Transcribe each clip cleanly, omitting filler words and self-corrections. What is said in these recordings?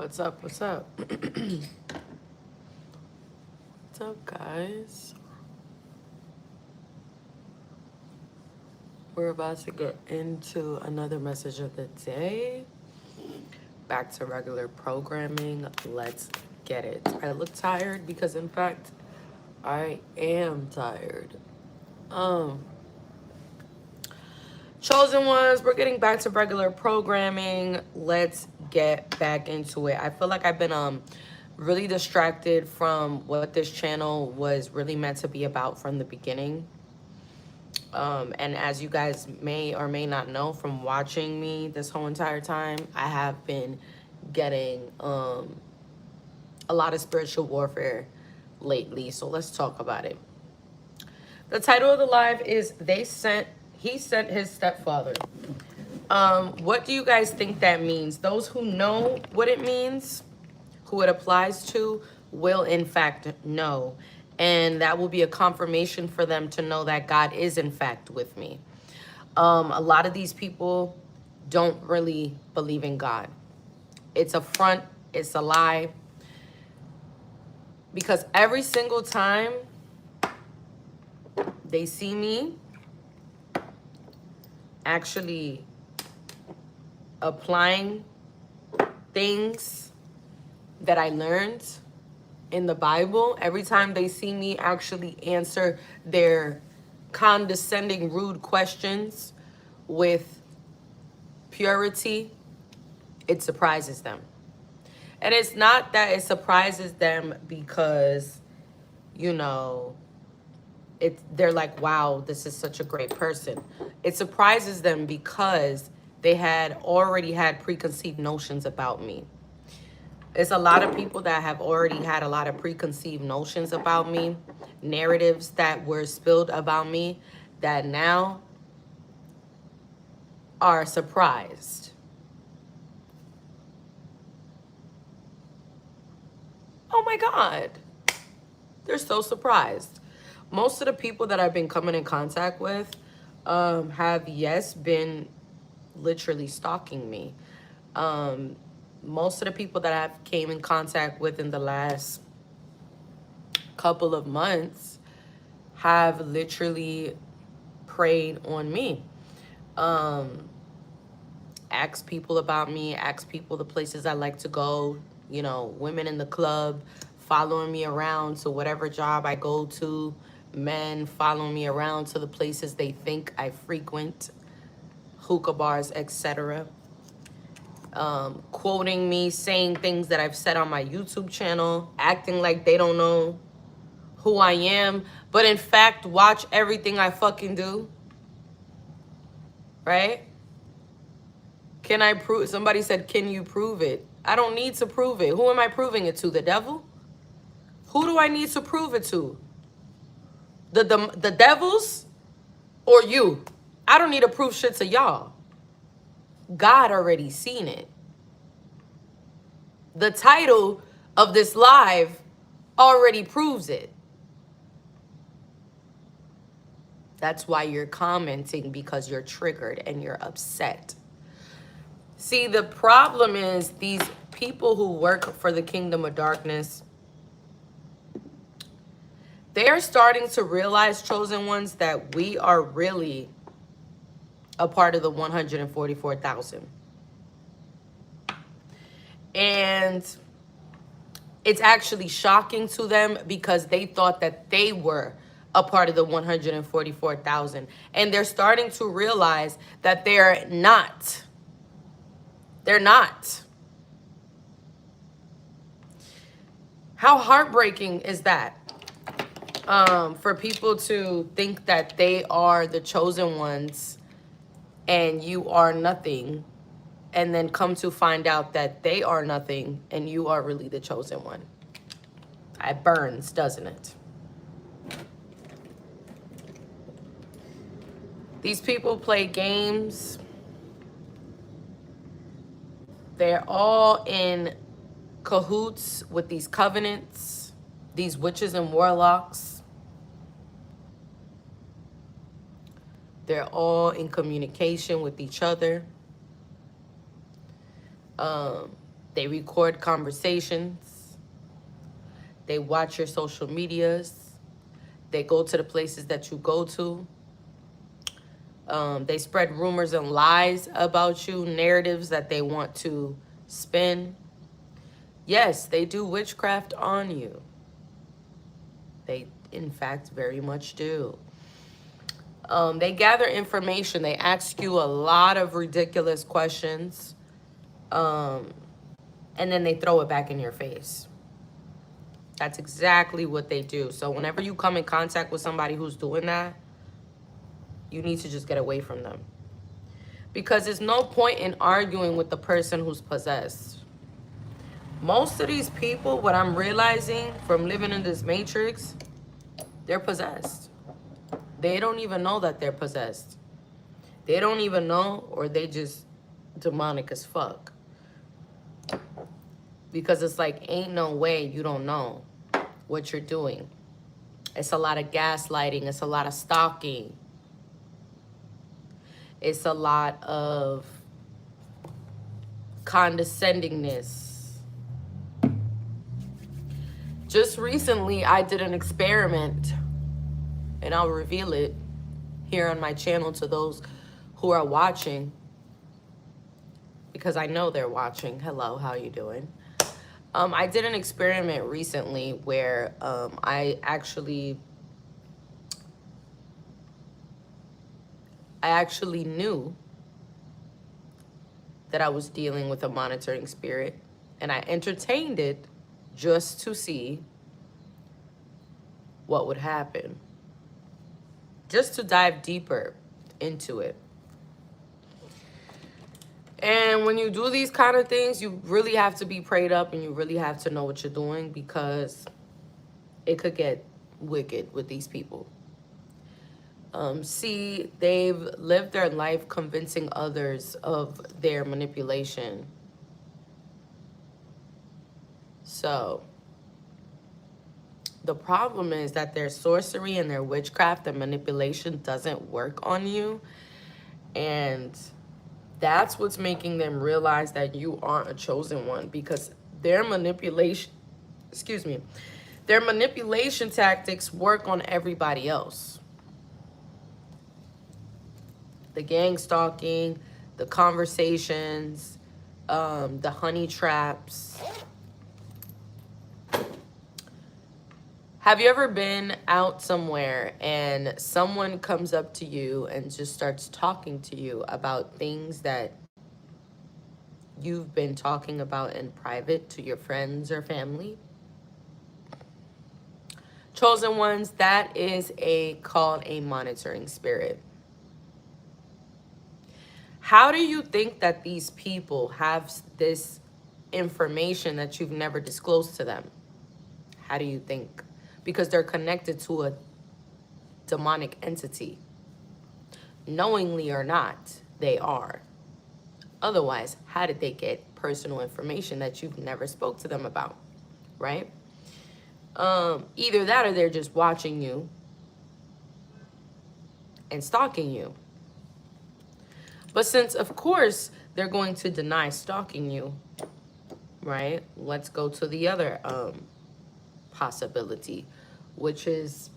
What's up? What's up? What's up, guys? We're about to get into another message of the day. Back to regular programming. Let's get it. I look tired because, in fact, I am tired. Um, Chosen ones, we're getting back to regular programming. Let's get back into it. I feel like I've been really distracted from what this channel was really meant to be about from the beginning. And as you guys may or may not know from watching me this whole entire time, I have been getting a lot of spiritual warfare lately. So let's talk about it. The title of the live is He Sent His Stepfather. What do you guys think that means? Those who know what it means, who it applies to, will in fact know. And that will be a confirmation for them to know that God is in fact with me. A lot of these people don't really believe in God. It's a front, it's a lie. Because every single time they see me actually applying things that I learned in the Bible, every time they see me actually answer their condescending, rude questions with purity, it surprises them. And it's not that it surprises them because, you know, they're like, wow, this is such a great person. It surprises them because they had already had preconceived notions about me. It's a lot of people that have already had a lot of preconceived notions about me, narratives that were spilled about me that now are surprised. Oh my God. They're so surprised. Most of the people that I've been coming in contact with have, yes, been literally stalking me. Most of the people that I've came in contact with in the last couple of months have literally preyed on me. Ask people about me, ask people the places I like to go, you know, women in the club following me around to whatever job I go to, men following me around to the places they think I frequent, hookah bars, etc. Quoting me, saying things that I've said on my YouTube channel, acting like they don't know who I am, but in fact, watch everything I fucking do. Right? Can I prove? Somebody said, can you prove it? I don't need to prove it. Who am I proving it to? The devil? Who do I need to prove it to? The devils or you? I don't need to prove shit to y'all. God already seen it. The title of this live already proves it. That's why you're commenting, because you're triggered and you're upset. See, the problem is these people who work for the kingdom of darkness, they're starting to realize, chosen ones, that we are really a part of the 144,000. And it's actually shocking to them because they thought that they were a part of the 144,000. And they're starting to realize that they're not. They're not. How heartbreaking is that? For people to think that they are the chosen ones and you are nothing, and then come to find out that they are nothing and you are really the chosen one. It burns, doesn't it? These people play games. They're all in cahoots with these covenants, these witches and warlocks. They're all in communication with each other. They record conversations. They watch your social medias. They go to the places that you go to. They spread rumors and lies about you, narratives that they want to spin. Yes, they do witchcraft on you. They, in fact, very much do. They gather information. They ask you a lot of ridiculous questions. And then they throw it back in your face. That's exactly what they do. So whenever you come in contact with somebody who's doing that, you need to just get away from them. Because there's no point in arguing with the person who's possessed. Most of these people, what I'm realizing from living in this matrix, they're possessed. They don't even know that they're possessed. They don't even know, or they just demonic as fuck. Because it's like, ain't no way you don't know what you're doing. It's a lot of gaslighting. It's a lot of stalking. It's a lot of condescendingness. Just recently, I did an experiment, and I'll reveal it here on my channel to those who are watching, because I know they're watching. Hello, how you doing? I did an experiment recently where I actually knew that I was dealing with a monitoring spirit, and I entertained it just to see what would happen, just to dive deeper into it. And when you do these kind of things, you really have to be prayed up, and you really have to know what you're doing, because it could get wicked with these people. See, they've lived their life convincing others of their manipulation. So the problem is that their sorcery and their witchcraft and manipulation doesn't work on you. And that's what's making them realize that you aren't a chosen one, because their manipulation, their manipulation tactics work on everybody else. The gang stalking, the conversations, the honey traps. Have you ever been out somewhere and someone comes up to you and just starts talking to you about things that you've been talking about in private to your friends or family? Chosen ones, that is called a monitoring spirit. How do you think that these people have this information that you've never disclosed to them? How do you think? Because they're connected to a demonic entity. Knowingly or not, they are. Otherwise, how did they get personal information that you've never spoke to them about, right? Either that, or they're just watching you and stalking you. But since, of course, they're going to deny stalking you, right? Let's go to the other possibility, which is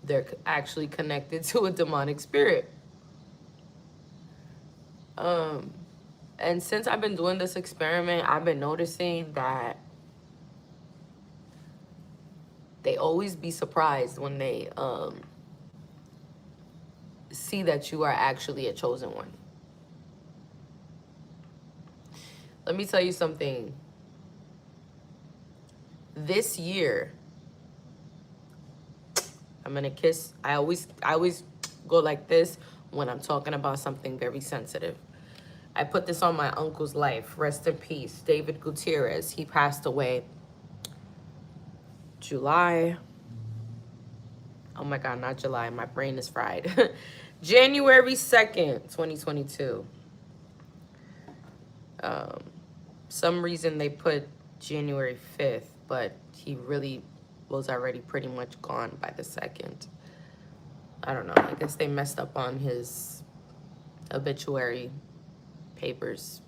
they're actually connected to a demonic spirit. And since I've been doing this experiment, I've been noticing that they always be surprised when they see that you are actually a chosen one. Let me tell you something. This year, I'm gonna kiss. I always go like this when I'm talking about something very sensitive. I put this on my uncle's life. Rest in peace, David Gutierrez. He passed away July. Oh my God, not July. My brain is fried. January 2nd, 2022. Some reason they put January 5th, but he really was already pretty much gone by the 2nd. I don't know. I guess they messed up on his obituary papers.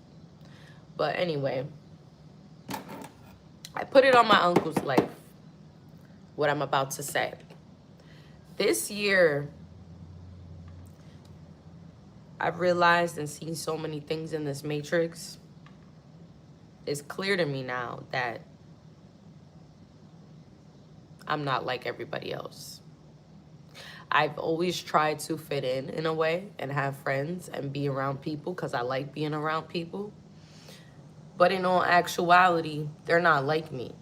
But anyway, put it on my uncle's life, what I'm about to say. This year, I've realized and seen so many things in this matrix. It's clear to me now that I'm not like everybody else. I've always tried to fit in a way and have friends and be around people because I like being around people. But in all actuality, they're not like me.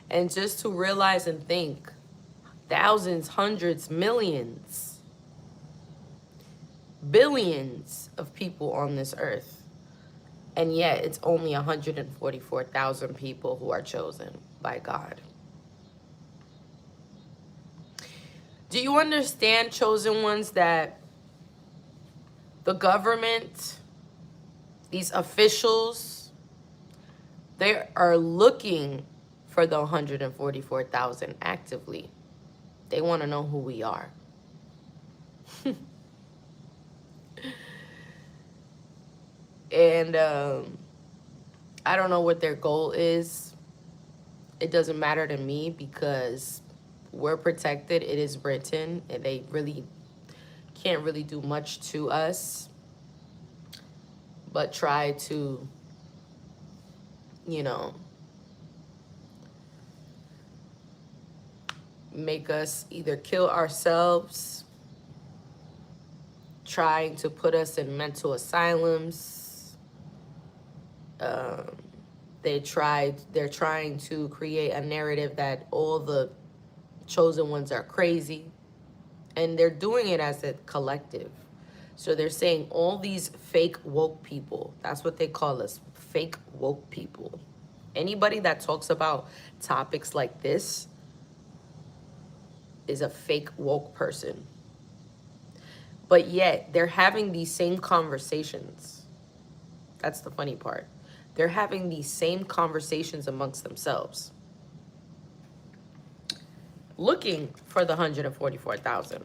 And just to realize and think, thousands, hundreds, millions, billions of people on this earth. And yet it's only 144,000 people who are chosen by God. Do you understand, chosen ones, that the government, these officials, they are looking for the 144,000 actively. They want to know who we are. And I don't know what their goal is. It doesn't matter to me because we're protected. It is written, and they really can't really do much to us but try to, you know, make us either kill ourselves, trying to put us in mental asylums. They're trying to create a narrative that all the chosen ones are crazy, and they're doing it as a collective. So they're saying all these fake woke people, that's what they call us, fake woke people. Anybody that talks about topics like this is a fake woke person. But yet they're having these same conversations. That's the funny part. They're having these same conversations amongst themselves, looking for the 144,000.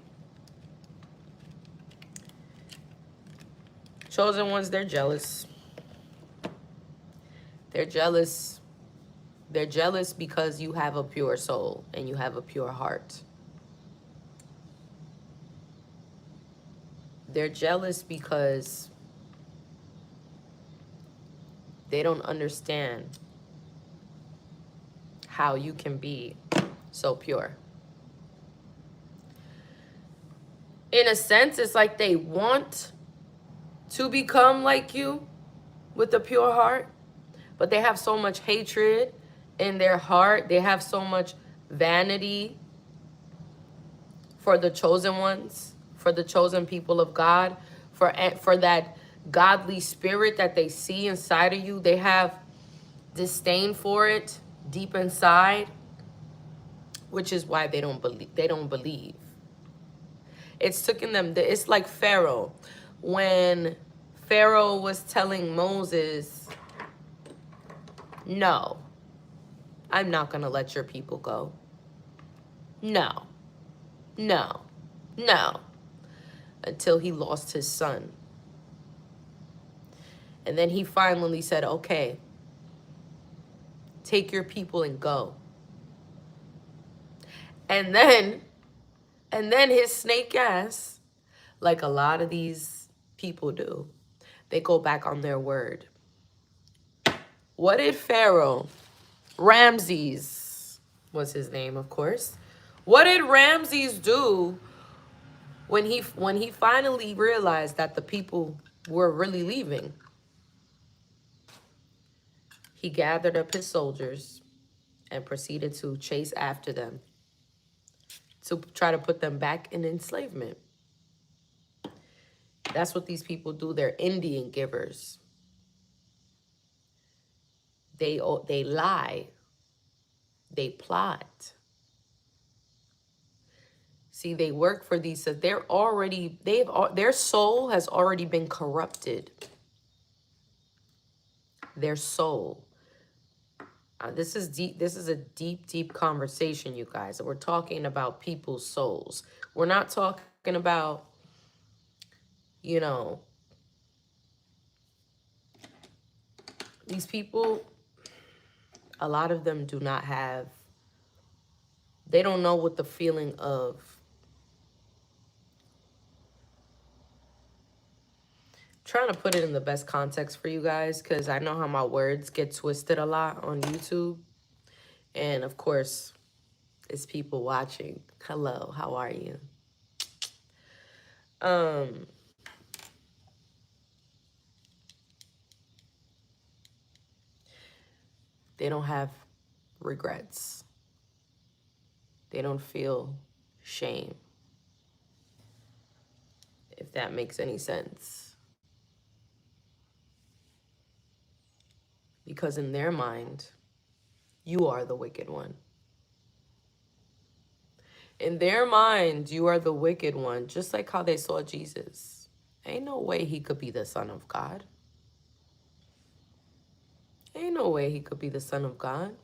Chosen ones, they're jealous. They're jealous. They're jealous because you have a pure soul and you have a pure heart. They're jealous because they don't understand how you can be so pure. In a sense, it's like they want to become like you with a pure heart, but they have so much hatred in their heart. They have so much vanity for the chosen ones, for the chosen people of God, for that godly spirit that they see inside of you. They have disdain for it deep inside, which is why they don't believe. It's taken them, it's like Pharaoh. When Pharaoh was telling Moses, no, I'm not going to let your people go. No, no, no. Until he lost his son. And then he finally said, okay, take your people and go. And then his snake ass, like a lot of these people do, they go back on their word. What did Pharaoh, Ramses was his name, of course. What did Ramses do when he finally realized that the people were really leaving? He gathered up his soldiers and proceeded to chase after them to try to put them back in enslavement. That's what these people do. They're Indian givers. They lie. They plot. See, they work for these. So their soul has already been corrupted. Their soul. This is deep. This is a deep, deep conversation, you guys. We're talking about people's souls. We're not talking about, you know, These people, a lot of them do not have, they don't know what the feeling of trying to put it in the best context for you guys, because I know how my words get twisted a lot on YouTube. And of course, it's people watching. Hello, how are you? Um, they don't have regrets. They don't feel shame, if that makes any sense. Because in their mind, you are the wicked one. In their mind, you are the wicked one, just like how they saw Jesus. Ain't no way he could be the Son of God. Ain't no way he could be the Son of God.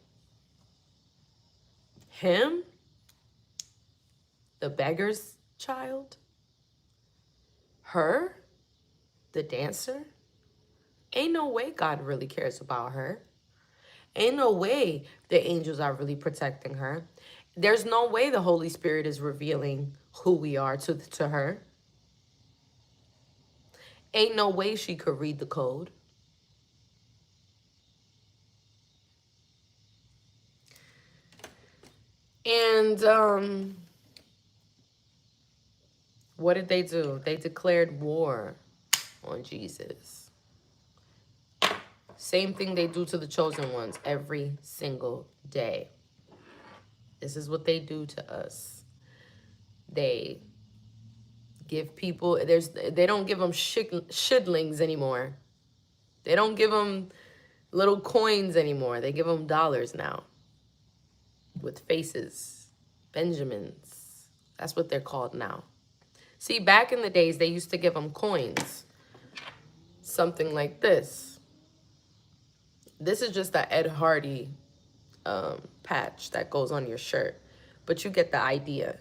Him, the beggar's child, her, the dancer. Ain't no way God really cares about her. Ain't no way the angels are really protecting her. There's no way the Holy Spirit is revealing who we are to her. Ain't no way she could read the code. And what did they do? They declared war on Jesus. Same thing they do to the chosen ones every single day. This is what they do to us. They give people, they don't give them shidlings anymore. They don't give them little coins anymore. They give them dollars now with faces, Benjamins. That's what they're called now. See, back in the days, they used to give them coins. Something like this. This is just the Ed Hardy patch that goes on your shirt. But you get the idea.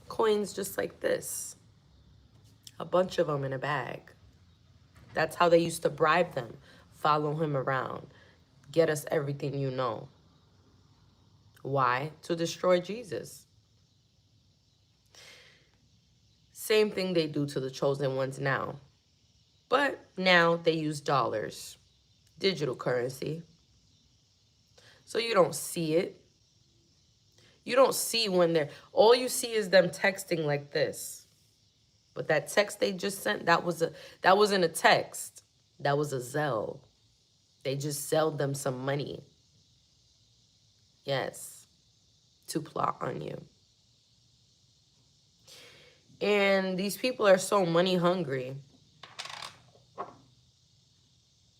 Coins just like this. A bunch of them in a bag. That's how they used to bribe them. Follow him around. Get us everything you know. Why? To destroy Jesus. Same thing they do to the chosen ones now. But now they use dollars. Digital currency. So you don't see it. You don't see when they're, all you see is them texting like this. But that text they just sent, that wasn't a text. That was a Zelle. They just sold them some money. Yes. To plot on you. And these people are so money hungry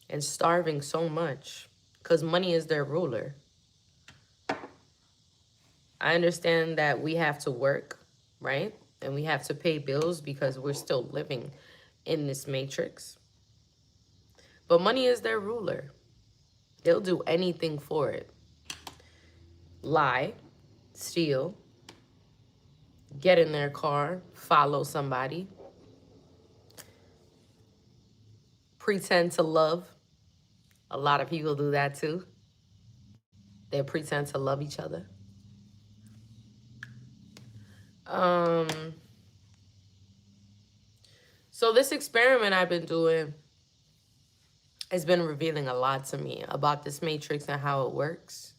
and starving so much because money is their ruler. I understand that we have to work, right? And we have to pay bills because we're still living in this matrix. But money is their ruler. They'll do anything for it. Lie, steal, get in their car, follow somebody, pretend to love. A lot of people do that too. They pretend to love each other. So this experiment I've been doing has been revealing a lot to me about this matrix and how it works.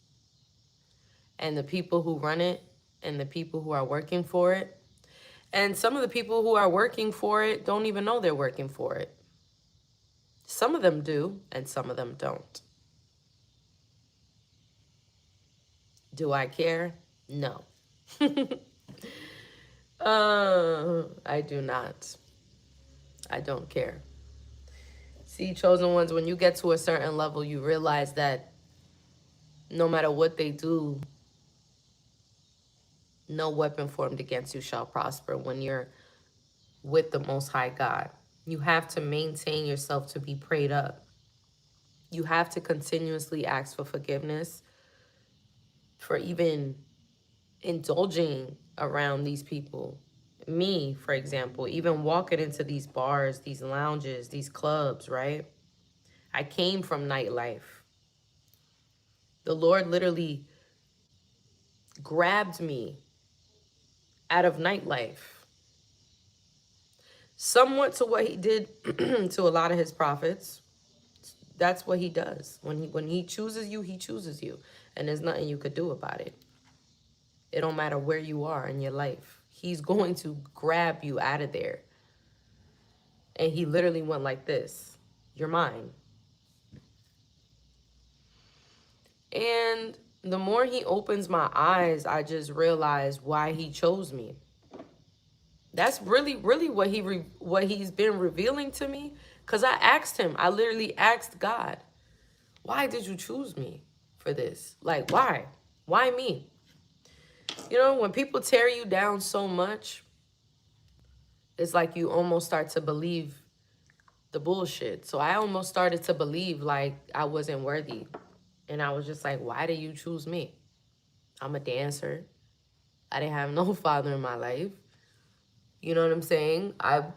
And the people who run it and the people who are working for it. And some of the people who are working for it don't even know they're working for it. Some of them do, and some of them don't. Do I care? No. I do not. I don't care. See, chosen ones, when you get to a certain level, you realize that no matter what they do, no weapon formed against you shall prosper when you're with the Most High God. You have to maintain yourself to be prayed up. You have to continuously ask for forgiveness for even indulging around these people. Me, for example, even walking into these bars, these lounges, these clubs, right? I came from nightlife. The Lord literally grabbed me out of nightlife. Somewhat to what he did to a lot of his prophets. That's what he does. When he chooses you, he chooses you. And there's nothing you could do about it. It don't matter where you are in your life. He's going to grab you out of there. And he literally went like this. You're mine. And the more he opens my eyes, I just realize why he chose me. That's really what he's been revealing to me. Because I asked him. I literally asked God, why did you choose me for this? Like, why? Why me? You know, when people tear you down so much, it's like you almost start to believe the bullshit. So I almost started to believe like I wasn't worthy. And I was just like, why did you choose me? I'm a dancer. I didn't have no father in my life. You know what I'm saying? I'm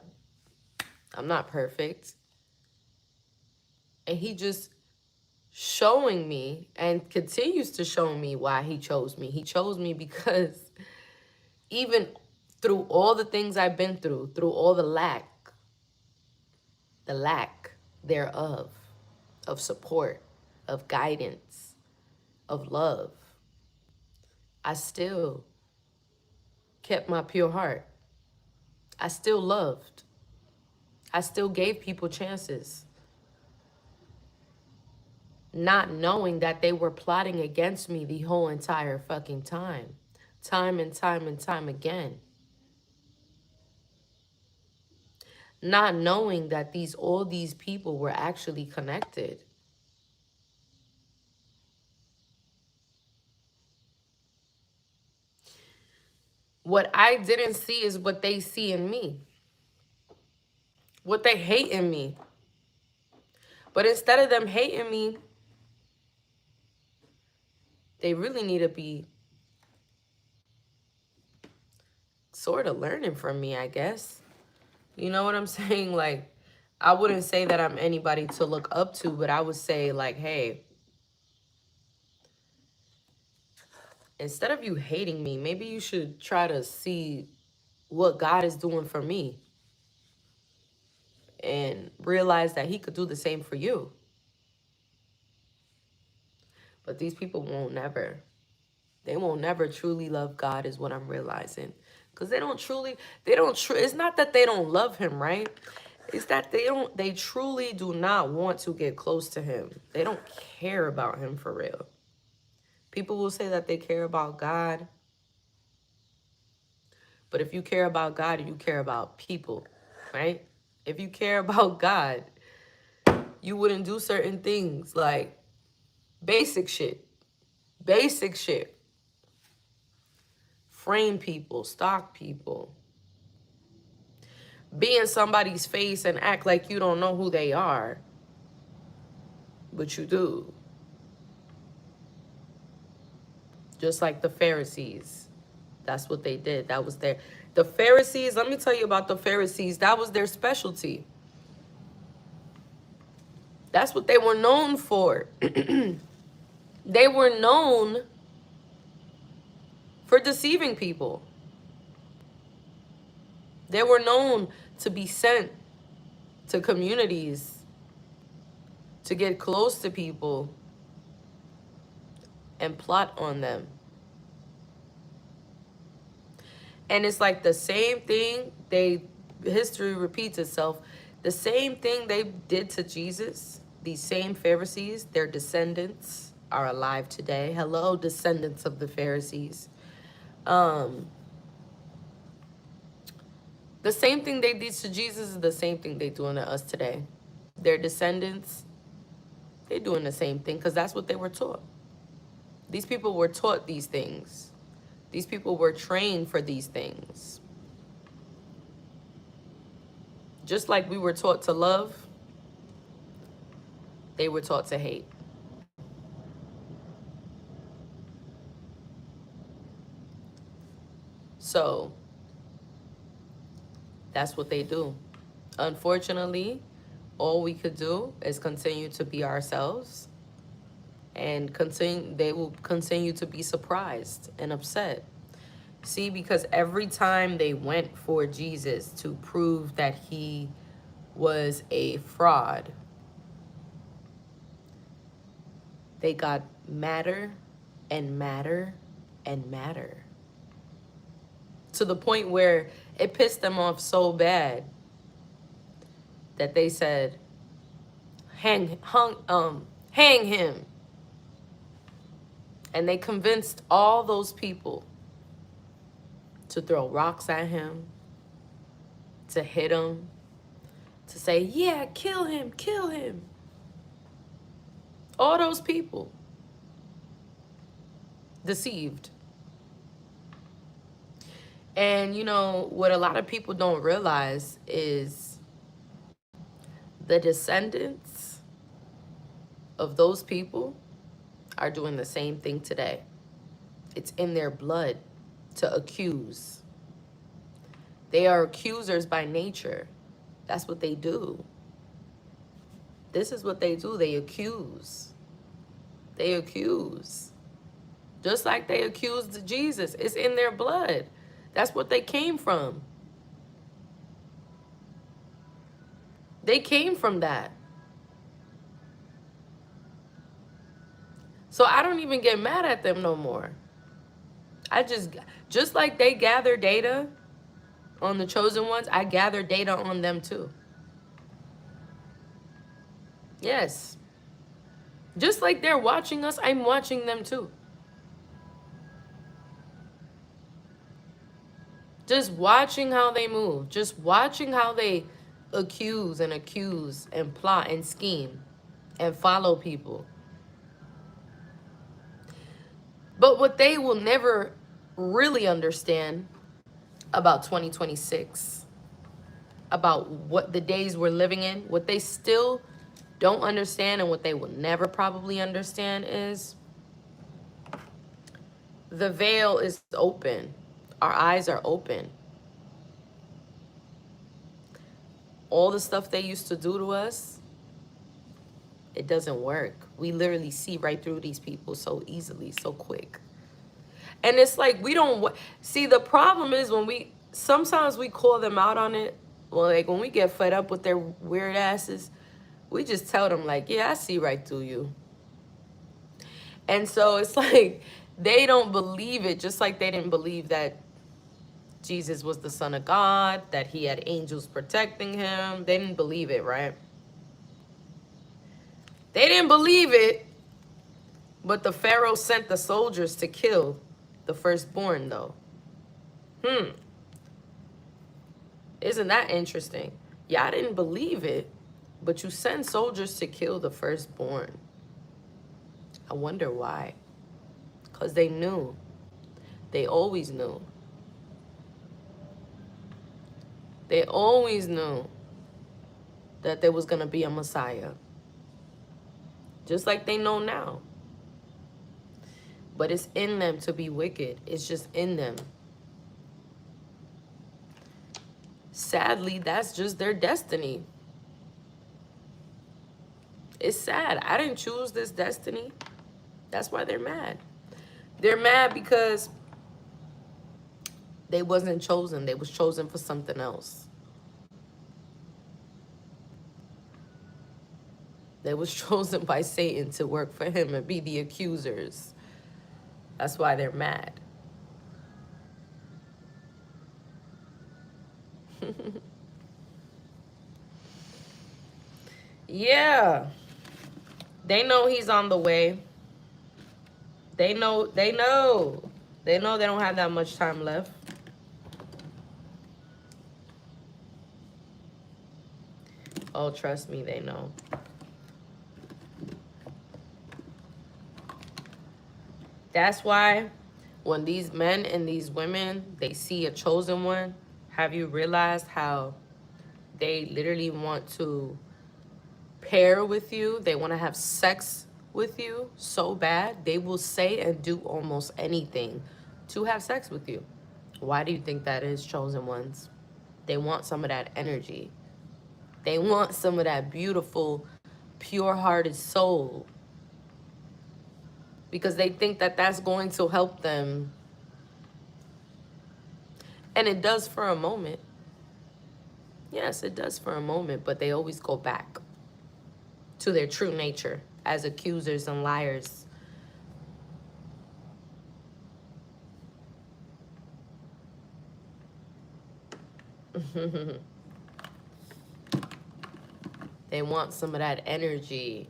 not perfect. And he just showing me and continues to show me why he chose me. He chose me because even through all the things I've been through all the lack thereof, of support, of guidance, of love, I still kept my pure heart. I still loved. I still gave people chances, not knowing that they were plotting against me the whole entire fucking time. Time and time and time again. Not knowing that all these people were actually connected. What I didn't see is what they see in me. What they hate in me. But instead of them hating me, they really need to be sort of learning from me, I guess. You know what I'm saying? Like, I wouldn't say that I'm anybody to look up to, but I would say like, hey, instead of you hating me, maybe you should try to see what God is doing for me and realize that he could do the same for you. But these people won't never. They won't never truly love God is what I'm realizing. Because it's not that they don't love him, right? It's that they truly do not want to get close to him. They don't care about him for real. People will say that they care about God. But if you care about God, you care about people, right? If you care about God, you wouldn't do certain things like basic shit. Basic shit. Frame people, stalk people. Be in somebody's face and act like you don't know who they are. But you do. Just like the Pharisees. That's what they did. That was the Pharisees, let me tell you about the Pharisees. That was their specialty. That's what they were known for. They were known for deceiving people. They were known to be sent to communities to get close to people and plot on them. And it's like the same thing, history repeats itself. The same thing they did to Jesus, these same Pharisees, their descendants are alive today. Hello, descendants of the Pharisees. The same thing they did to Jesus is the same thing they doing to us today. Their descendants, they're doing the same thing because that's what they were taught. These people were taught these things. These people were trained for these things. Just like we were taught to love, they were taught to hate. So that's what they do. Unfortunately, all we could do is continue to be ourselves, and they will continue to be surprised and upset. See, because every time they went for Jesus to prove that he was a fraud, they got madder and madder and madder, to the point where it pissed them off so bad that they said, hang him. And they convinced all those people to throw rocks at him, to hit him, to say, yeah, kill him, kill him. All those people deceived. And you know, what a lot of people don't realize is the descendants of those people are doing the same thing today. It's in their blood to accuse. They are accusers by nature. That's what they do. This is what they do. They accuse. They accuse. Just like they accused Jesus. It's in their blood. That's what they came from. They came from that. So I don't even get mad at them no more. I just like they gather data on the chosen ones, I gather data on them too. Yes. Just like they're watching us, I'm watching them too. Just watching how they move. Just watching how they accuse and plot and scheme and follow people. But what they will never really understand about 2026, about what the days we're living in, what they still don't understand and what they will never probably understand is the veil is open. Our eyes are open. All the stuff they used to do to us, it doesn't work. We literally see right through these people so easily, so quick. And it's like we don't see, the problem is when sometimes we call them out on it. Well, like when we get fed up with their weird asses, we just tell them like, yeah, I see right through you. And so it's like they don't believe it, just like they didn't believe that Jesus was the Son of God, that he had angels protecting him. They didn't believe it, right? They didn't believe it, but the Pharaoh sent the soldiers to kill the firstborn, though. Isn't that interesting? Y'all didn't believe it, but you send soldiers to kill the firstborn. I wonder why. Because they knew. They always knew. They always knew that there was going to be a Messiah. Just like they know now. But it's in them to be wicked. It's just in them. Sadly, that's just their destiny. It's sad. I didn't choose this destiny. That's why they're mad. They're mad because they wasn't chosen. They was chosen for something else. They was chosen by Satan to work for him and be the accusers. That's why they're mad. Yeah. They know he's on the way. They know they don't have that much time left. Oh, trust me, they know. That's why when these men and these women, they see a chosen one, have you realized how they literally want to pair with you? They want to have sex with you so bad. They will say and do almost anything to have sex with you. Why do you think that is, chosen ones? They want some of that energy. They want some of that beautiful, pure-hearted soul because they think that that's going to help them. And it does for a moment. Yes, it does for a moment, but they always go back to their true nature as accusers and liars. They want some of that energy.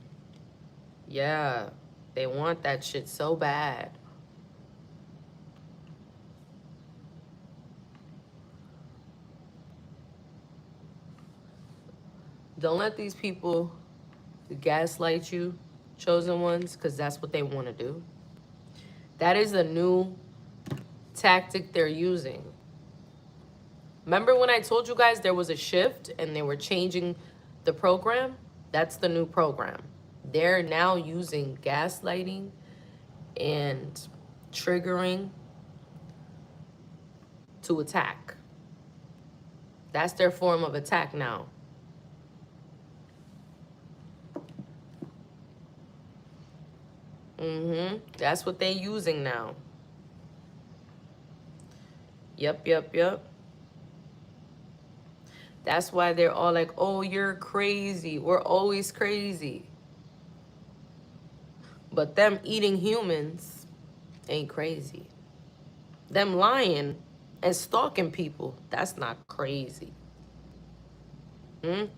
Yeah, they want that shit so bad. Don't let these people gaslight you, chosen ones, because that's what they want to do. That is a new tactic they're using. Remember when I told you guys there was a shift and they were changing the program? That's the new program. They're now using gaslighting and triggering to attack. That's their form of attack now. That's what they're using now. Yep. That's why they're all like, oh, you're crazy. We're always crazy. But them eating humans ain't crazy. Them lying and stalking people, that's not crazy. No,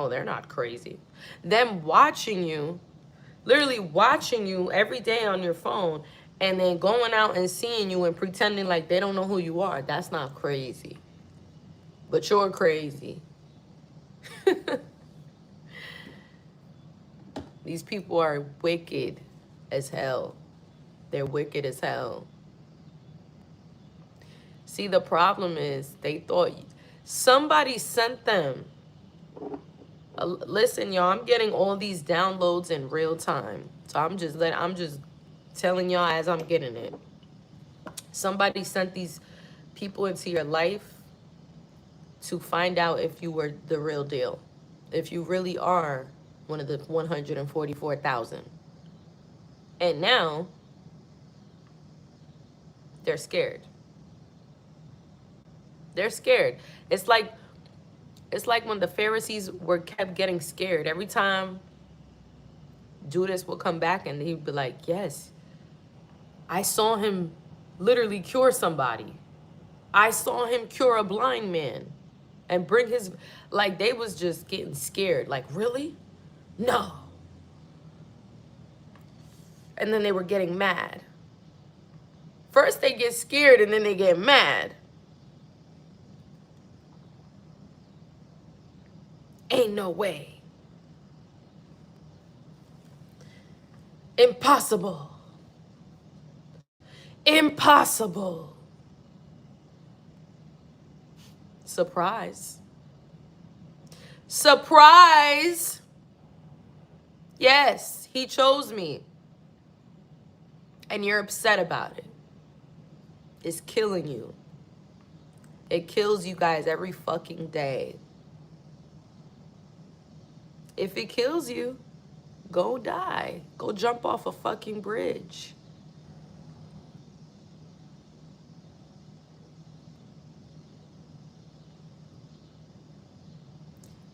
they're not crazy. Them watching you, literally watching you every day on your phone, and then going out and seeing you and pretending like they don't know who you are, that's not crazy. But you're crazy. These people are wicked as hell. They're wicked as hell. See, the problem is they thought somebody sent them. Listen, y'all, I'm getting all these downloads in real time. So I'm just telling y'all as I'm getting it. Somebody sent these people into your life to find out if you were the real deal. If you really are one of the 144,000. And now they're scared. They're scared. It's like when the Pharisees kept getting scared. Every time Judas would come back and he'd be like, yes, I saw him literally cure somebody. I saw him cure a blind man and bring his, like they was just getting scared. Like, really? No. And then they were getting mad. First they get scared and then they get mad. Ain't no way. Impossible. Impossible. Surprise. Surprise. Yes, he chose me. And you're upset about it. It's killing you. It kills you guys every fucking day. If it kills you, go die. Go jump off a fucking bridge.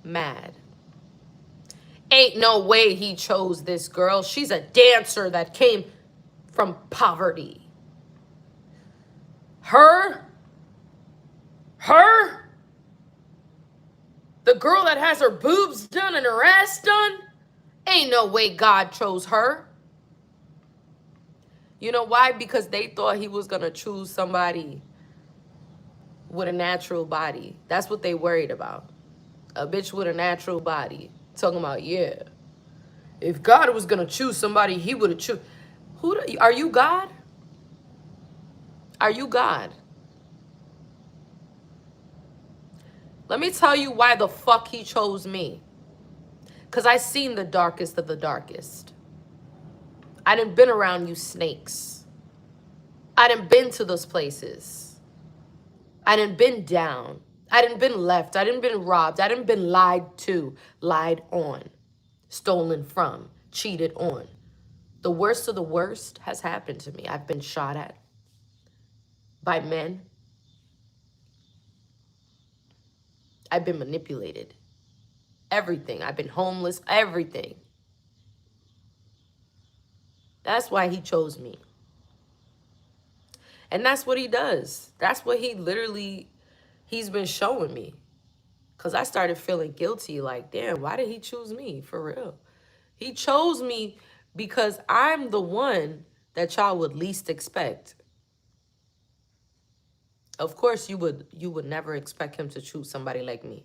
Mad. Ain't no way he chose this girl. She's a dancer that came from poverty. Her? The girl that has her boobs done and her ass done? Ain't no way God chose her. You know why? Because they thought he was going to choose somebody with a natural body. That's what they worried about. A bitch with a natural body. Talking about, yeah, if God was going to choose somebody, he would have choose. Are you God? Are you God? Let me tell you why the fuck he chose me. Because I seen the darkest of the darkest. I done been around you snakes. I done been to those places. I done been down. I didn't been left. I didn't been robbed. I didn't been lied to, lied on, stolen from, cheated on. The worst of the worst has happened to me. I've been shot at by men. I've been manipulated. Everything. I've been homeless. Everything. That's why he chose me. And that's what he does. That's what he's been showing me. Because I started feeling guilty. Like, damn, why did he choose me? For real. He chose me because I'm the one that y'all would least expect. Of course, you would never expect him to choose somebody like me.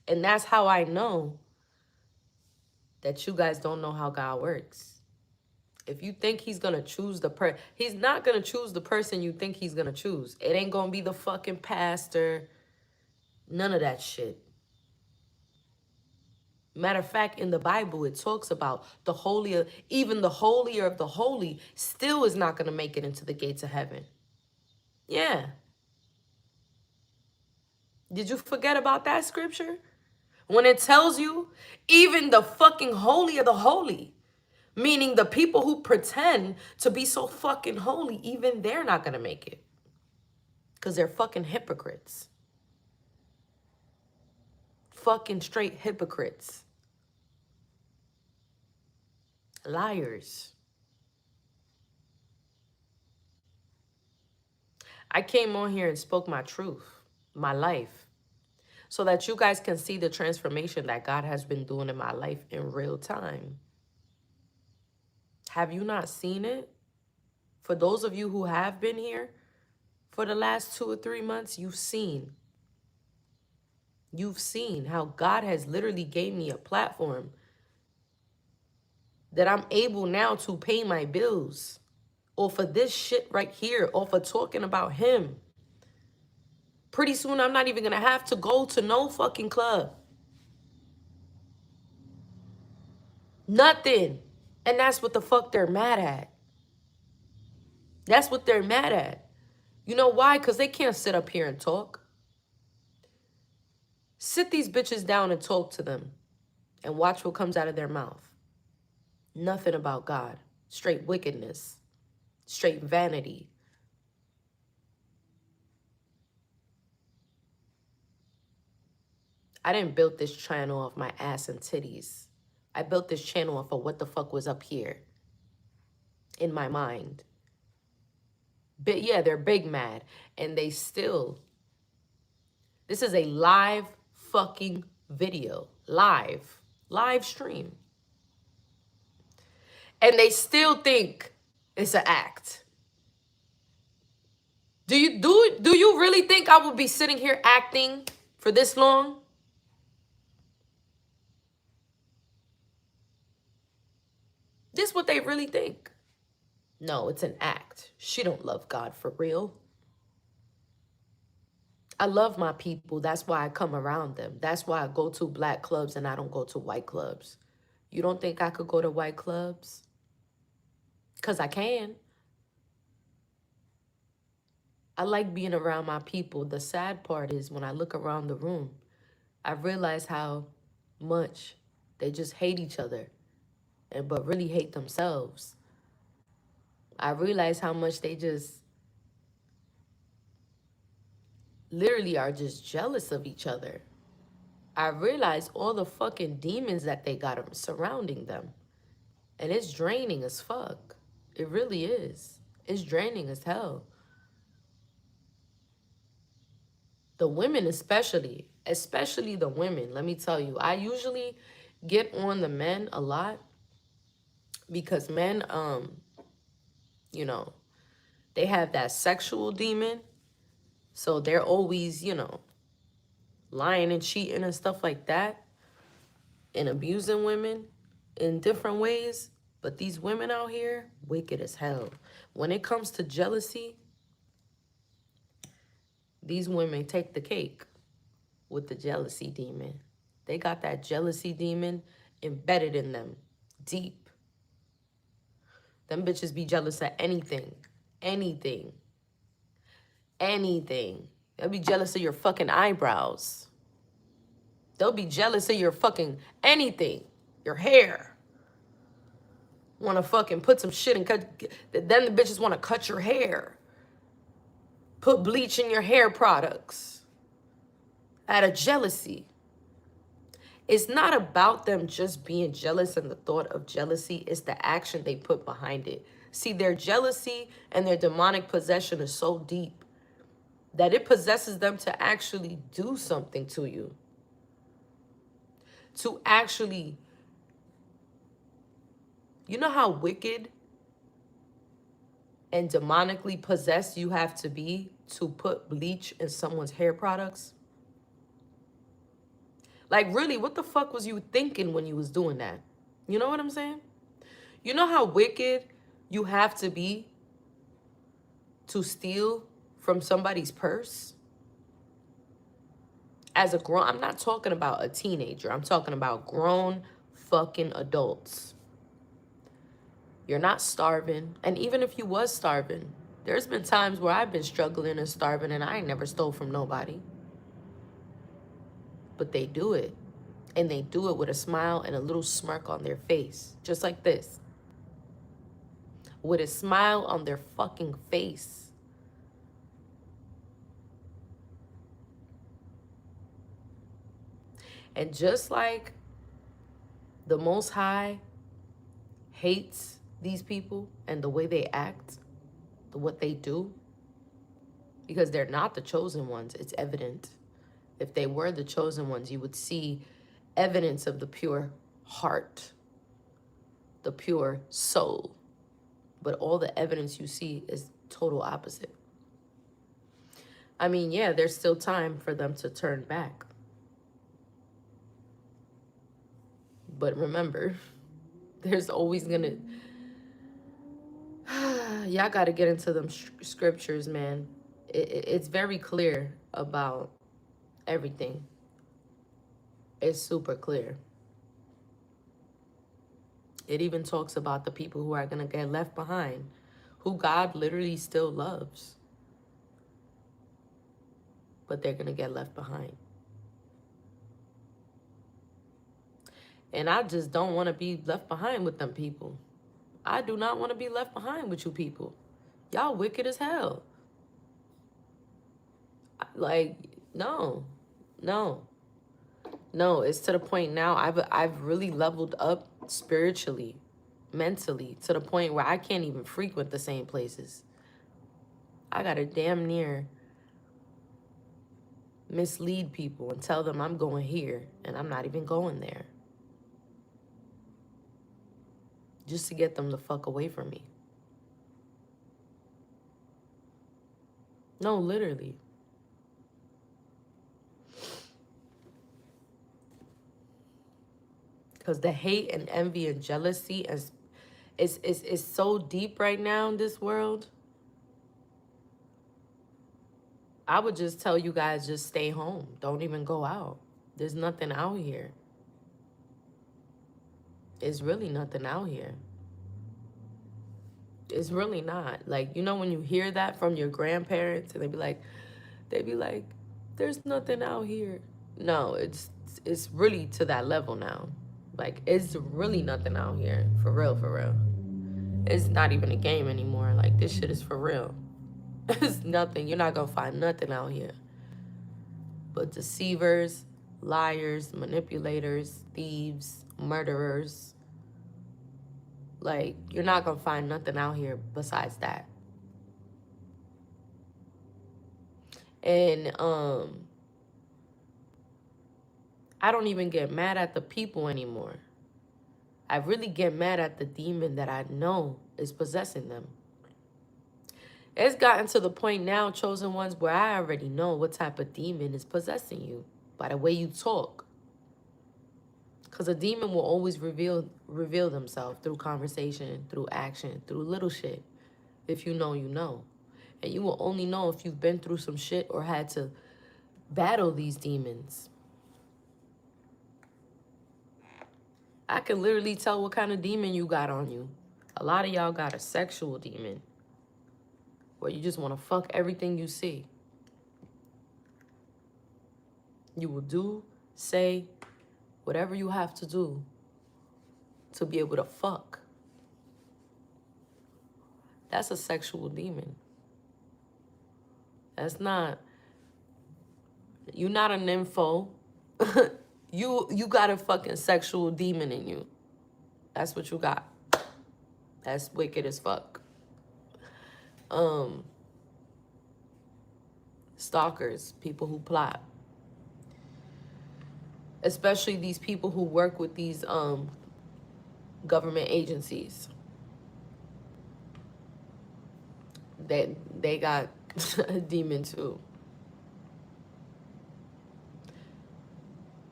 And that's how I know that you guys don't know how God works. If you think he's going to choose he's not going to choose the person you think he's going to choose. It ain't going to be the fucking pastor. None of that shit. Matter of fact, in the Bible, it talks about even the holier of the holy still is not going to make it into the gates of heaven. Yeah. Did you forget about that scripture? When it tells you, even the fucking holy of the holy, meaning the people who pretend to be so fucking holy, even they're not going to make it. Because they're fucking hypocrites. Fucking straight hypocrites. Liars. I came on here and spoke my truth, my life, so that you guys can see the transformation that God has been doing in my life in real time. Have you not seen it? For those of you who have been here for the last 2 or 3 months, you've seen. You've seen how God has literally gave me a platform that I'm able now to pay my bills off of this shit right here, off of talking about him. Pretty soon, I'm not even going to have to go to no fucking club. Nothing. And that's what the fuck they're mad at. That's what they're mad at. You know why? Because they can't sit up here and talk. Sit these bitches down and talk to them and watch what comes out of their mouth. Nothing about God. Straight wickedness. Straight vanity. I didn't build this channel off my ass and titties. I built this channel off of what the fuck was up here in my mind. But yeah, they're big mad. And they still... This is a live fucking video. Live stream. And they still think it's an act. Do you really think I would be sitting here acting for this long? This is what they really think. No, it's an act. She don't love God for real. I love my people. That's why I come around them. That's why I go to black clubs and I don't go to white clubs. You don't think I could go to white clubs? Because I can. I like being around my people. The sad part is when I look around the room, I realize how much they just hate each other, but really hate themselves. I realize how much they just literally are just jealous of each other. I realize all the fucking demons that they got surrounding them. And it's draining as fuck. It really is. It's draining as hell. The women especially the women, let me tell you, I usually get on the men a lot because men, you know, they have that sexual demon. So they're always, you know, lying and cheating and stuff like that and abusing women in different ways. But these women out here, wicked as hell. When it comes to jealousy, these women take the cake with the jealousy demon. They got that jealousy demon embedded in them, deep. Them bitches be jealous of anything, anything, anything. They'll be jealous of your fucking eyebrows. They'll be jealous of your fucking anything. Your hair. Want to fucking put some shit and cut. Then the bitches want to cut your hair. Put bleach in your hair products. Out of jealousy. It's not about them just being jealous and the thought of jealousy. It's the action they put behind it. See, their jealousy and their demonic possession is so deep that it possesses them to actually do something to you. To actually, you know how wicked and demonically possessed you have to be to put bleach in someone's hair products? Like, really, what the fuck was you thinking when you was doing that? You know what I'm saying? You know how wicked you have to be to steal from somebody's purse? As a grown, I'm not talking about a teenager. I'm talking about grown fucking adults. You're not starving. And even if you was starving, there's been times where I've been struggling and starving and I ain't never stole from nobody. But they do it. And they do it with a smile and a little smirk on their face. Just like this. With a smile on their fucking face. And just like the Most High hates these people and the way they act, what they do, because they're not the chosen ones, it's evident. If they were the chosen ones, you would see evidence of the pure heart, the pure soul. But all the evidence you see is total opposite. I mean, yeah, there's still time for them to turn back. But remember, there's always gonna... Y'all gotta get into them scriptures, man. It's very clear about everything. It's super clear. It even talks about the people who are gonna get left behind, who God literally still loves. But they're gonna get left behind. And I just don't want to be left behind with them people. I do not want to be left behind with you people. Y'all wicked as hell. Like, no. It's to the point now I've really leveled up spiritually, mentally, to the point where I can't even frequent the same places. I gotta damn near mislead people and tell them I'm going here and I'm not even going there. Just to get them the fuck away from me. No, literally. Because the hate and envy and jealousy is so deep right now in this world. I would just tell you guys, just stay home. Don't even go out. There's nothing out here. It's really nothing out here. It's really not. Like, you know, when you hear that from your grandparents and they be like, there's nothing out here. No, it's really to that level now. Like, it's really nothing out here. For real. It's not even a game anymore. Like, this shit is for real. It's nothing. You're not gonna find nothing out here but deceivers, liars, manipulators, thieves, murderers. Like, you're not gonna find nothing out here besides that. And I don't even get mad at the people anymore. I really get mad at the demon that I know is possessing them. It's gotten to the point now, chosen ones, where I already know what type of demon is possessing you by the way you talk. Because a demon will always reveal themselves through conversation, through action, through little shit. If you know, you know. And you will only know if you've been through some shit or had to battle these demons. I can literally tell what kind of demon you got on you. A lot of y'all got a sexual demon, where you just want to fuck everything you see. You will do, say, whatever you have to do to be able to fuck. That's a sexual demon. That's not, you're not a nympho. You got a fucking sexual demon in you. That's what you got. That's wicked as fuck. Stalkers, people who plot. Especially these people who work with these government agencies. They got a demon too.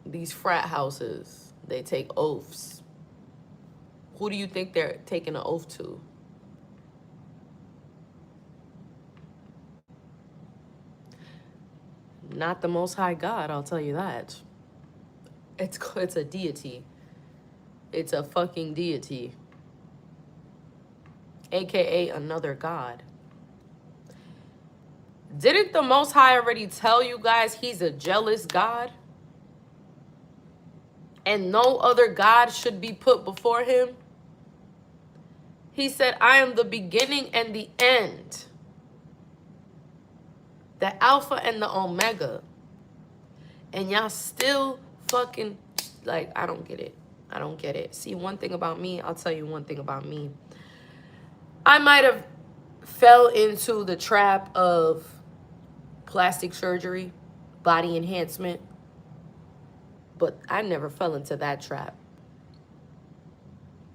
These frat houses, they take oaths. Who do you think they're taking an oath to? Not the Most High God, I'll tell you that. It's a deity. It's a fucking deity. AKA another God. Didn't the Most High already tell you guys he's a jealous God? And no other God should be put before him? He said, I am the beginning and the end. The Alpha and the Omega. And y'all still fucking, like, I don't get it. I don't get it. See, one thing about me, I'll tell you one thing about me. I might have fell into the trap of plastic surgery, body enhancement, but I never fell into that trap.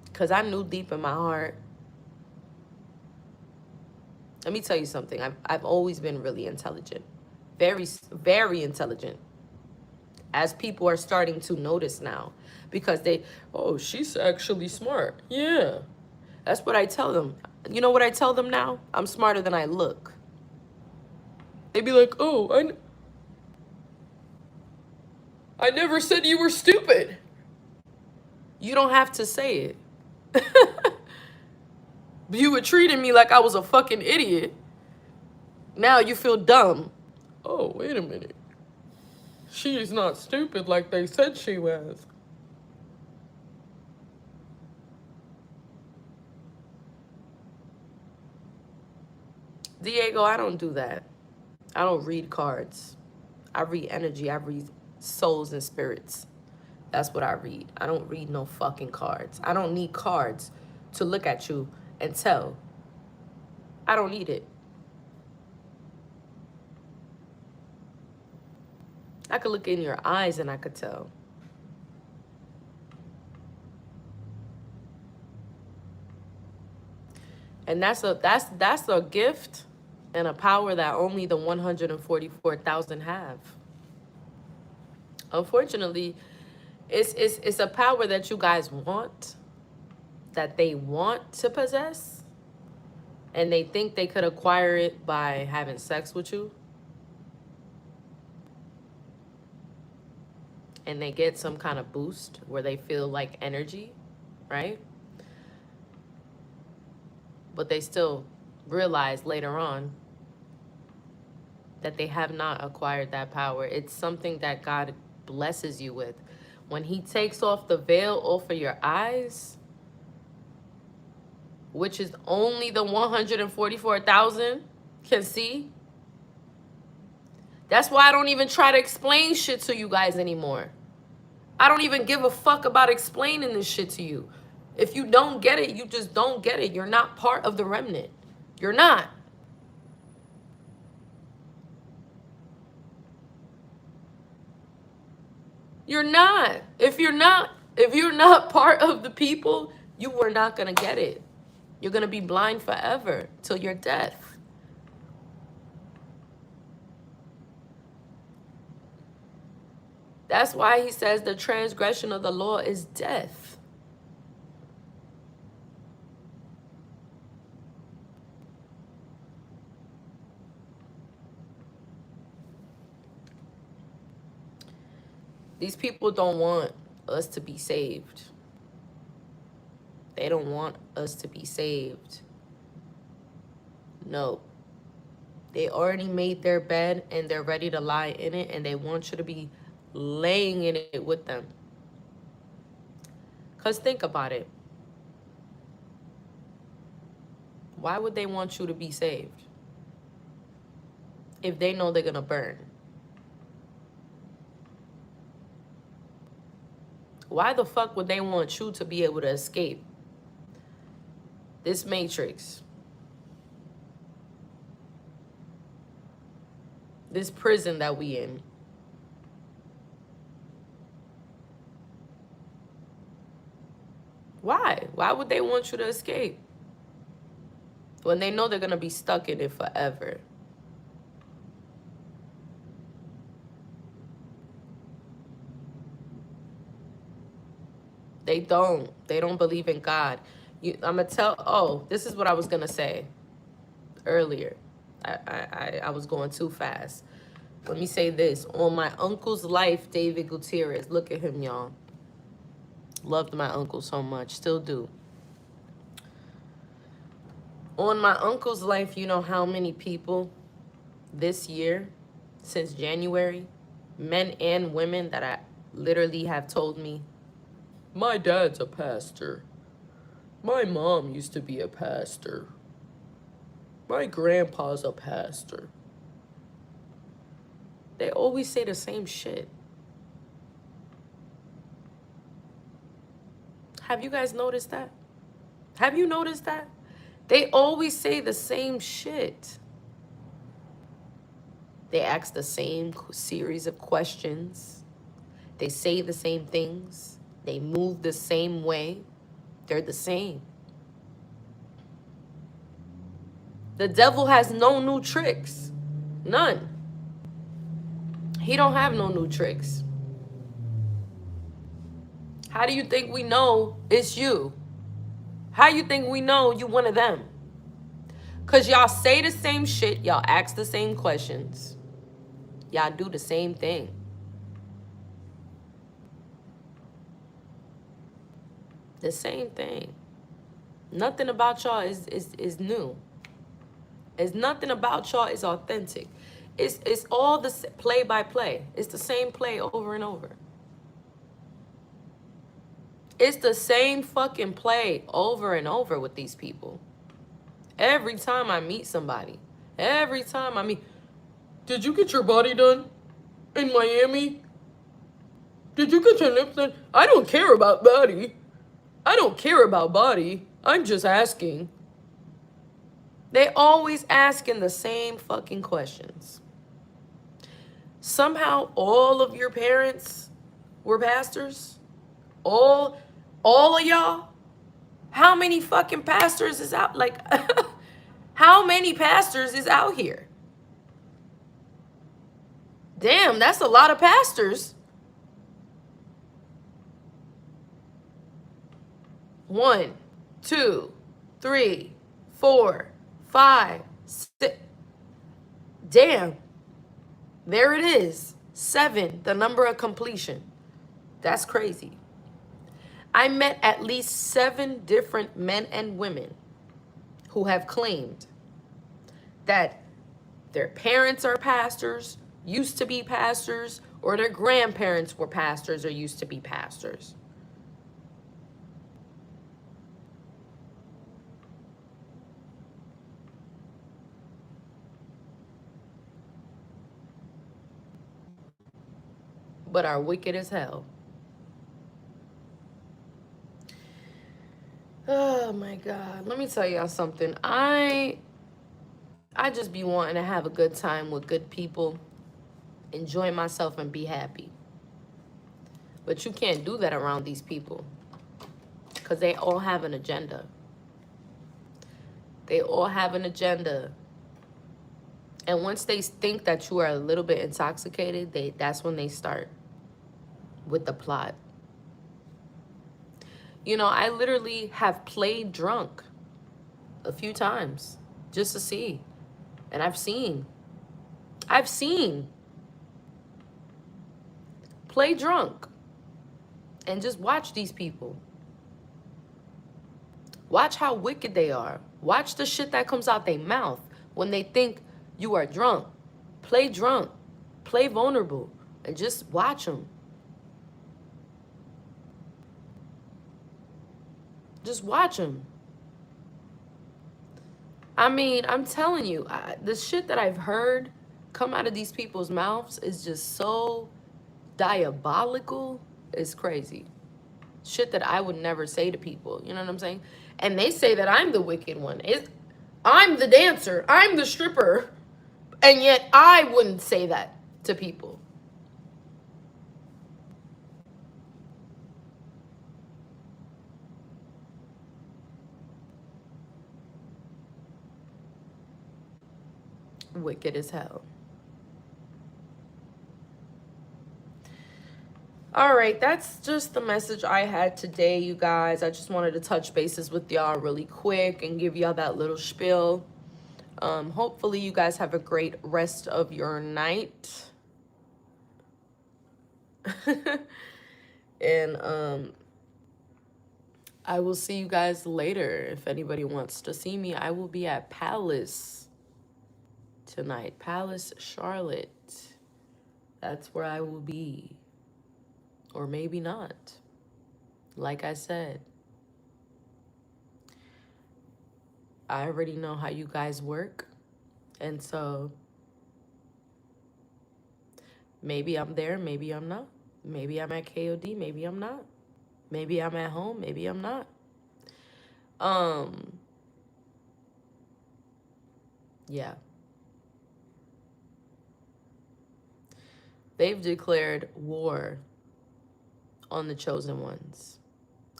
Because I knew deep in my heart. Let me tell you something. I've always been really intelligent. Very, very intelligent. As people are starting to notice now. Because oh, she's actually smart. Yeah. That's what I tell them. You know what I tell them now? I'm smarter than I look. They be like, oh, I never said you were stupid. You don't have to say it. You were treating me like I was a fucking idiot. Now you feel dumb. Oh, wait a minute. She's not stupid like they said she was. Diego, I don't do that. I don't read cards. I read energy. I read souls and spirits. That's what I read. I don't read no fucking cards. I don't need cards to look at you and tell. I don't need it. I could look in your eyes and I could tell. And that's a gift and a power that only the 144,000 have. Unfortunately, it's a power that you guys want, that they want to possess, and they think they could acquire it by having sex with you. And they get some kind of boost where they feel like energy, right? But they still realize later on that they have not acquired that power. It's something that God blesses you with. When he takes off the veil off of your eyes, which is only the 144,000 can see. That's why I don't even try to explain shit to you guys anymore. I don't even give a fuck about explaining this shit to you. If you don't get it, you just don't get it. You're not part of the remnant. You're not. You're not. If you're not part of the people, you are not gonna get it. You're gonna be blind forever till your death. That's why he says the transgression of the law is death. These people don't want us to be saved. They don't want us to be saved. No. They already made their bed and they're ready to lie in it, and they want you to be laying in it with them. Because think about it. Why would they want you to be saved if they know they're going to burn? Why the fuck would they want you to be able to escape this matrix? This prison that we in? Why? Why would they want you to escape when they know they're going to be stuck in it forever? They don't. They don't believe in God. I'm going to tell, oh, this is what I was going to say earlier. I was going too fast. Let me say this. On my uncle's life, David Gutierrez. Look at him, y'all. Loved my uncle so much. Still do. On my uncle's life, you know how many people this year, since January, men and women that I literally have told me, my dad's a pastor. My mom used to be a pastor. My grandpa's a pastor. They always say the same shit. Have you guys noticed that? Have you noticed that? They always say the same shit. They ask the same series of questions. They say the same things. They move the same way. They're the same. The devil has no new tricks. None. He don't have no new tricks. How do you think we know it's you? How you think we know you one of them? Because y'all say the same shit. Y'all ask the same questions. Y'all do the same thing. The same thing. Nothing about y'all is new. It's nothing about y'all is authentic. It's all the play by play. It's the same play over and over. It's the same fucking play over and over with these people. Every time I meet somebody, did you get your body done in Miami? Did you get your lips done? I don't care about body. I don't care about body. I'm just asking. They always asking the same fucking questions. Somehow all of your parents were pastors? All of y'all? How many fucking pastors is out? Like, how many pastors is out here? Damn, that's a lot of pastors. 1, 2, 3, 4, 5, 6. Damn. There it is. 7, the number of completion. That's crazy. I met at least 7 different men and women who have claimed that their parents are pastors, used to be pastors, or their grandparents were pastors or used to be pastors. But are wicked as hell. Oh my God. Let me tell y'all something. I just be wanting to have a good time with good people, enjoy myself and be happy. But you can't do that around these people because they all have an agenda. They all have an agenda. And once they think that you are a little bit intoxicated, that's when they start with the plot. You know, I literally have played drunk a few times just to see. And I've seen. Play drunk and just watch these people. Watch how wicked they are. Watch the shit that comes out their mouth when they think you are drunk. Play drunk. Play vulnerable. And just watch them. Just watch them. I mean, I'm telling you, the shit that I've heard come out of these people's mouths is just so diabolical. It's crazy. Shit that I would never say to people. You know what I'm saying? And they say that I'm the wicked one. I'm the dancer. I'm the stripper. And yet I wouldn't say that to people. Wicked as hell. All right, that's just the message I had today, you guys. I just wanted to touch bases with y'all really quick and give y'all that little spiel. Hopefully you guys have a great rest of your night. And I will see you guys later. If anybody wants to see me, I will be at Palace tonight. Palace, Charlotte. That's where I will be. Or maybe not. Like I said, I already know how you guys work. And so maybe I'm there, maybe I'm not. Maybe I'm at KOD, maybe I'm not. Maybe I'm at home, maybe I'm not. Yeah. They've declared war on the chosen ones.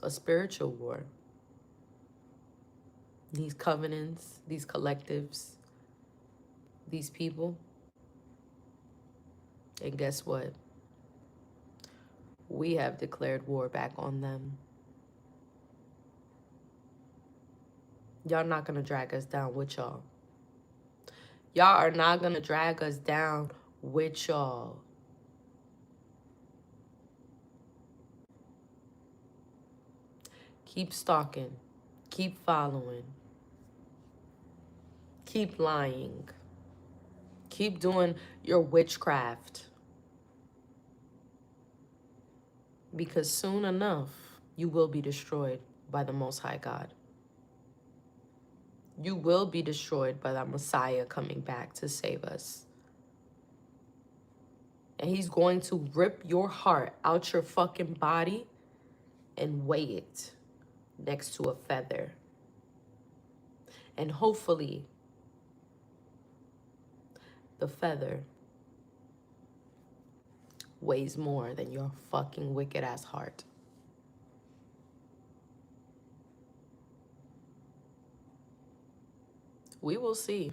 A spiritual war. These covenants, these collectives, these people. And guess what? We have declared war back on them. Y'all not gonna drag us down with y'all. Y'all are not gonna drag us down with y'all. Keep stalking. Keep following. Keep lying. Keep doing your witchcraft. Because soon enough, you will be destroyed by the Most High God. You will be destroyed by the Messiah coming back to save us. And he's going to rip your heart out your fucking body and weigh it next to a feather. And hopefully, the feather weighs more than your fucking wicked ass heart. We will see.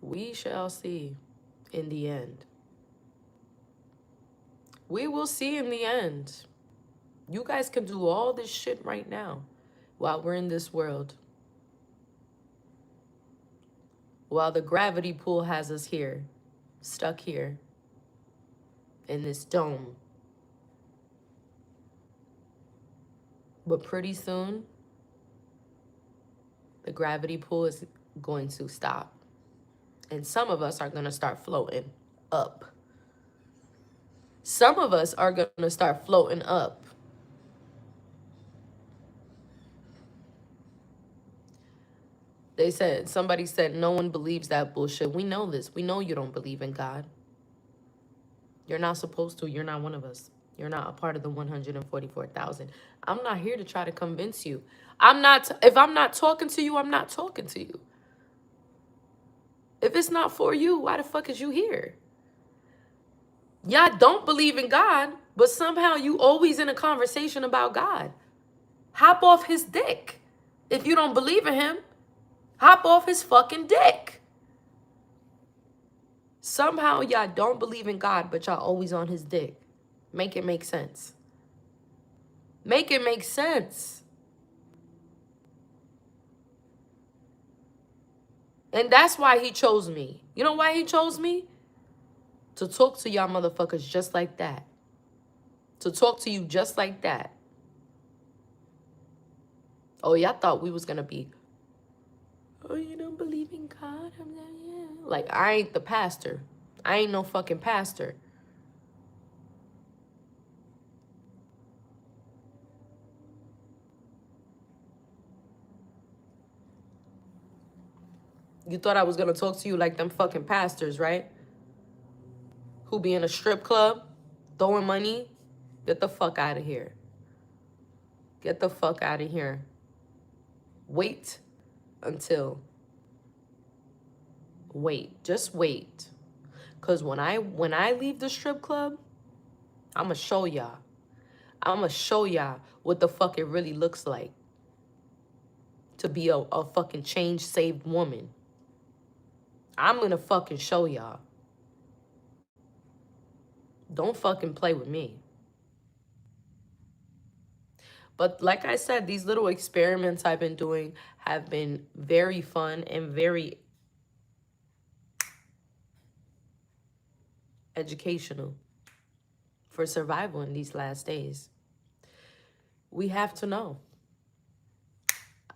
We shall see in the end. We will see in the end. You guys can do all this shit right now while we're in this world. While the gravity pull has us here, stuck here, in this dome. But pretty soon, the gravity pull is going to stop. And some of us are going to start floating up. Some of us are going to start floating up. Somebody said, no one believes that bullshit. We know this. We know you don't believe in God. You're not supposed to. You're not one of us. You're not a part of the 144,000. I'm not here to try to convince you. If I'm not talking to you, I'm not talking to you. If it's not for you, why the fuck is you here? Y'all don't believe in God, but somehow you always in a conversation about God. Hop off his dick. If you don't believe in him, hop off his fucking dick. Somehow y'all don't believe in God, but y'all always on his dick. Make it make sense. Make it make sense. And that's why he chose me. You know why he chose me? To talk to y'all motherfuckers just like that. To talk to you just like that. Oh, y'all thought we was gonna be, oh, you don't believe in God? Like, I ain't the pastor. I ain't no fucking pastor. You thought I was gonna talk to you like them fucking pastors, right? Who be in a strip club, throwing money? Get the fuck out of here. Get the fuck out of here. Wait until, just wait. Cause when I leave the strip club, I'ma show y'all. I'ma show y'all what the fuck it really looks like to be a fucking change saved woman. I'm gonna fucking show y'all. Don't fucking play with me. But like I said, these little experiments I've been doing have been very fun and very educational for survival in these last days. We have to know.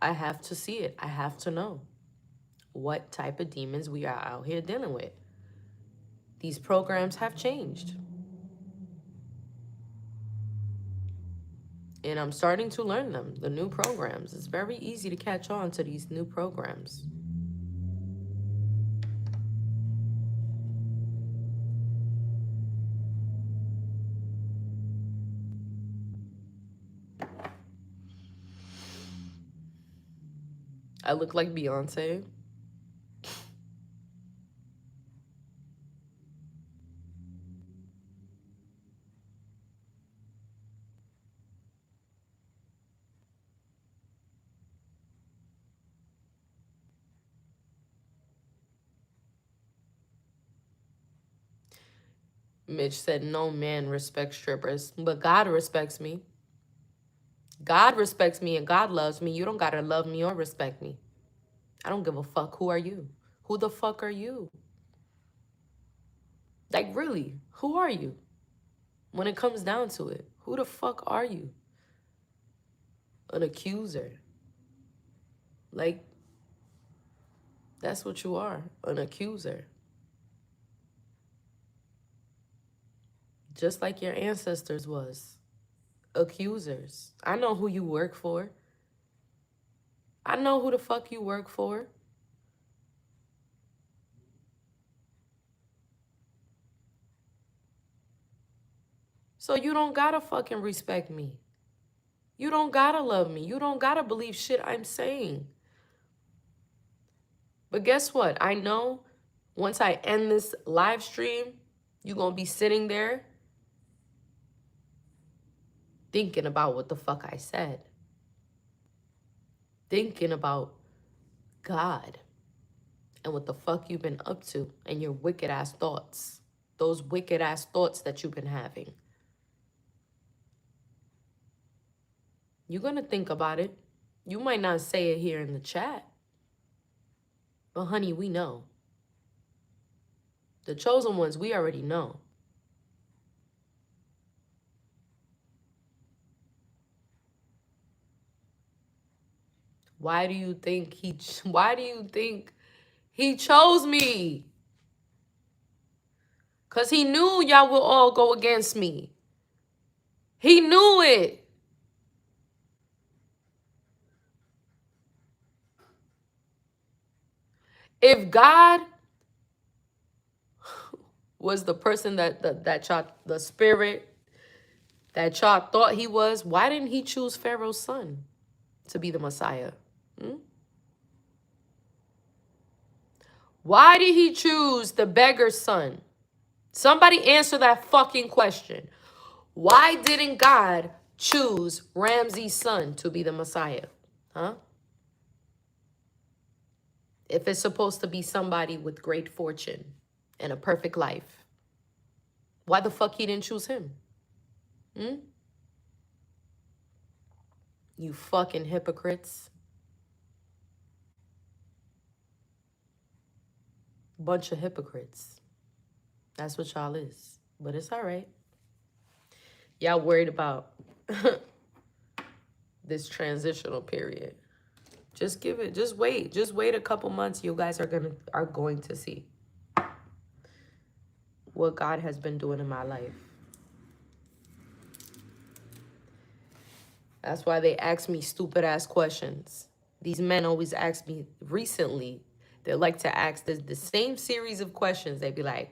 I have to see it. I have to know what type of demons we are out here dealing with. These programs have changed. And I'm starting to learn them, the new programs. It's very easy to catch on to these new programs. I look like Beyonce. Mitch said, no man respects strippers, but God respects me. God respects me and God loves me. You don't gotta love me or respect me. I don't give a fuck. Who are you? Who the fuck are you? Like, really, who are you? When it comes down to it, who the fuck are you? An accuser. Like, that's what you are, an accuser. Just like your ancestors was, accusers. I know who you work for. I know who the fuck you work for. So you don't gotta fucking respect me. You don't gotta love me. You don't gotta believe shit I'm saying. But guess what? I know once I end this live stream, you're gonna be sitting there thinking about what the fuck I said. Thinking about God and what the fuck you've been up to and your wicked ass thoughts. Those wicked ass thoughts that you've been having. You're gonna think about it. You might not say it here in the chat. But honey, we know. The chosen ones, we already know. Why do you think he chose me? Because he knew y'all will all go against me. He knew it. If God was the person that y'all, the spirit that y'all thought he was, why didn't he choose Pharaoh's son to be the Messiah? Why did he choose the beggar's son? Somebody answer that fucking question. Why didn't God choose Ramses' son to be the Messiah? Huh? If it's supposed to be somebody with great fortune and a perfect life, why the fuck he didn't choose him? You fucking hypocrites. Bunch of hypocrites. That's what y'all is. But it's all right. Y'all worried about this transitional period. Just wait. Just wait a couple months. You guys are going to see what God has been doing in my life. That's why they ask me stupid ass questions. These men always ask me recently. They like to ask the same series of questions. They'd be like,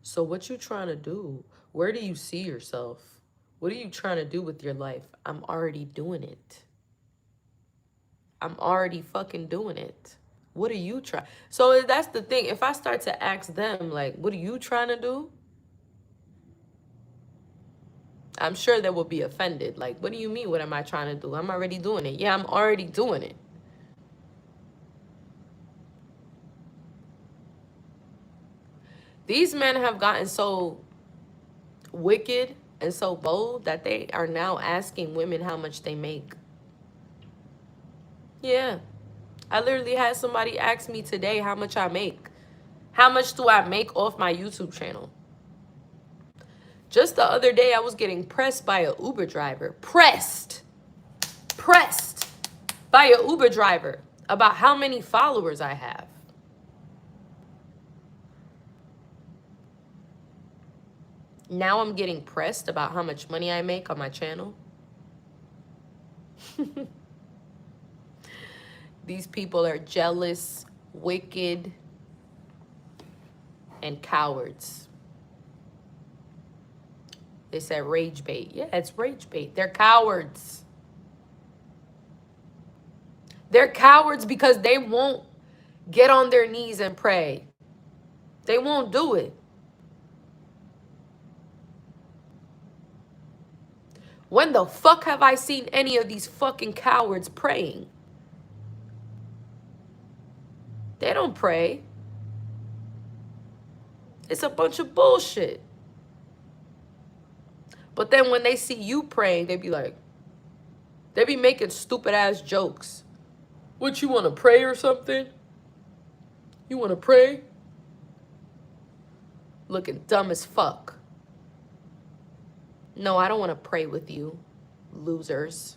so what you trying to do? Where do you see yourself? What are you trying to do with your life? I'm already doing it. I'm already fucking doing it. What are you trying? So that's the thing. If I start to ask them, like, what are you trying to do? I'm sure they will be offended. Like, what do you mean? What am I trying to do? I'm already doing it. Yeah, I'm already doing it. These men have gotten so wicked and so bold that they are now asking women how much they make. Yeah. I literally had somebody ask me today how much I make. How much do I make off my YouTube channel? Just the other day, I was getting pressed by an Uber driver. Pressed by an Uber driver about how many followers I have. Now I'm getting pressed about how much money I make on my channel. These people are jealous, wicked, and cowards. They said rage bait. Yeah, it's rage bait. They're cowards. They're cowards because they won't get on their knees and pray. They won't do it. When the fuck have I seen any of these fucking cowards praying? They don't pray. It's a bunch of bullshit. But then when they see you praying, they be like, they be making stupid ass jokes. What, you want to pray or something? You want to pray? Looking dumb as fuck. No, I don't want to pray with you, losers.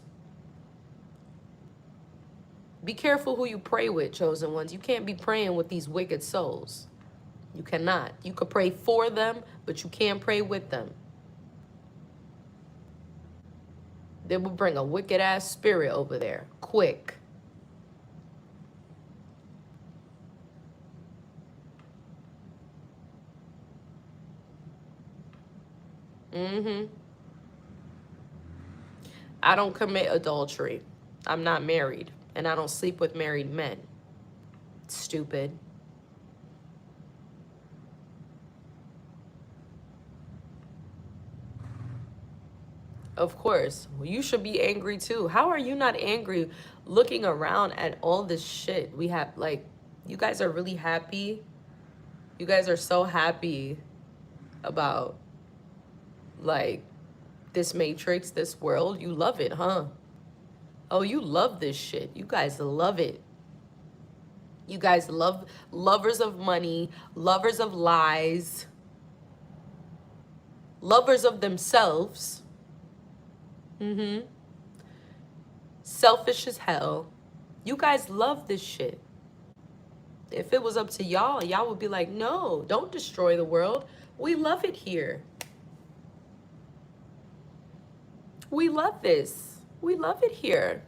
Be careful who you pray with, chosen ones. You can't be praying with these wicked souls. You cannot. You could pray for them, but you can't pray with them. They will bring a wicked ass spirit over there, quick. I don't commit adultery. I'm not married, and I don't sleep with married men. Stupid. Of course. Well, you should be angry too. How are you not angry looking around at all this shit we have? Like, you guys are really happy. You guys are so happy about, like, this matrix, this world. You love it, huh? Oh, you love this shit. You guys love it. You guys love lovers of money, lovers of lies, lovers of themselves. Selfish as hell. You guys love this shit. If it was up to y'all, y'all would be like, no, don't destroy the world. We love it here. We love this. We love it here.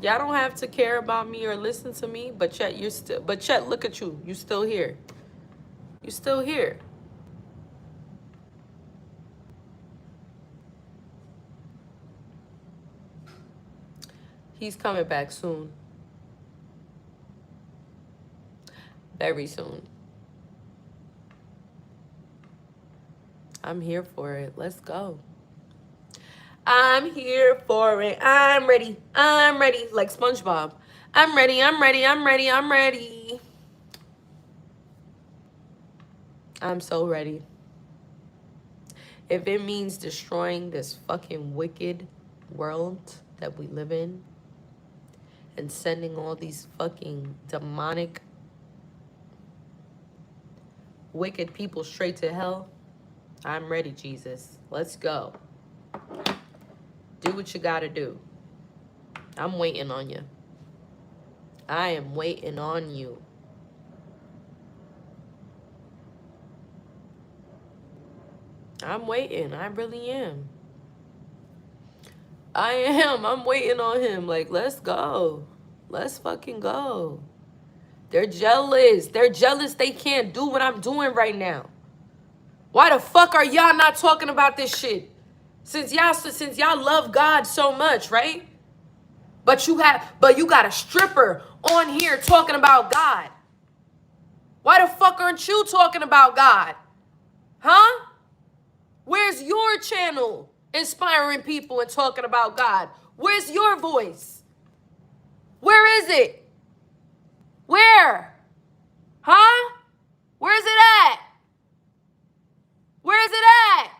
Y'all don't have to care about me or listen to me, but Chet, Chet, look at you. You still here. You still here. He's coming back soon. Very soon. I'm here for it. Let's go. I'm here for it. I'm ready. I'm ready. Like SpongeBob. I'm ready. I'm ready. I'm ready. I'm ready. I'm so ready. If it means destroying this fucking wicked world that we live in and sending all these fucking demonic, wicked people straight to hell, I'm ready, Jesus. Let's go. Do what you gotta do. I'm waiting on you. I am waiting on you. I'm waiting. I really am. I am. I'm waiting on him. Like, let's go. Let's fucking go. They're jealous. They're jealous they can't do what I'm doing right now. Why the fuck are y'all not talking about this shit? Since y'all love God so much, right? But you got a stripper on here talking about God. Why the fuck aren't you talking about God? Huh? Where's your channel inspiring people and talking about God? Where's your voice? Where is it? Where? Huh? Where's it at? Where's it at?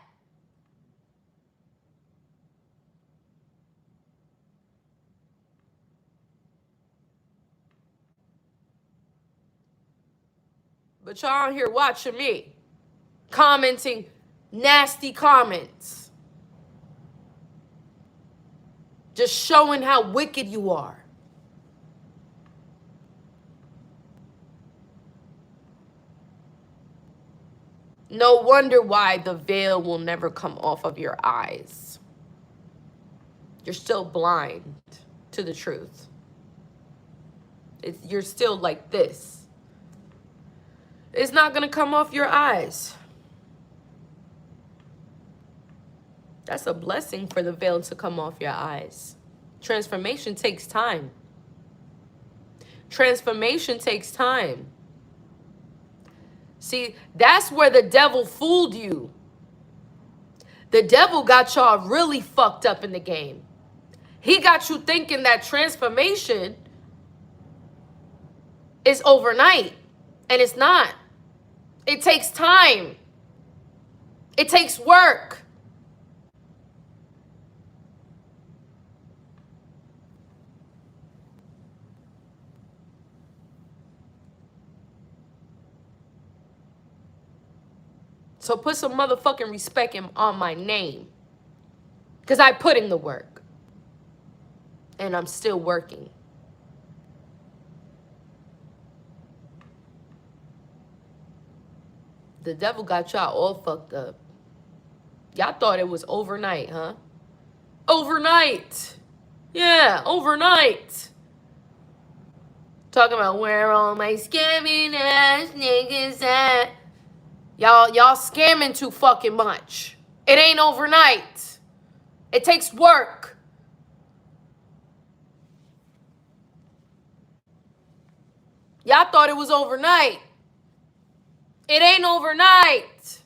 But y'all out here watching me, commenting nasty comments, just showing how wicked you are. No wonder why the veil will never come off of your eyes. You're still blind to the truth. You're still like this. It's not going to come off your eyes. That's a blessing for the veil to come off your eyes. Transformation takes time. Transformation takes time. See, that's where the devil fooled you. The devil got y'all really fucked up in the game. He got you thinking that transformation is overnight, and it's not. It takes time. It takes work. So put some motherfucking respect on my name. Because I put in the work. And I'm still working. The devil got y'all all fucked up. Y'all thought it was overnight, huh? Overnight. Yeah, overnight. Talking about where all my scamming ass niggas at. Y'all scamming too fucking much. It ain't overnight. It takes work. Y'all thought it was overnight. It ain't overnight.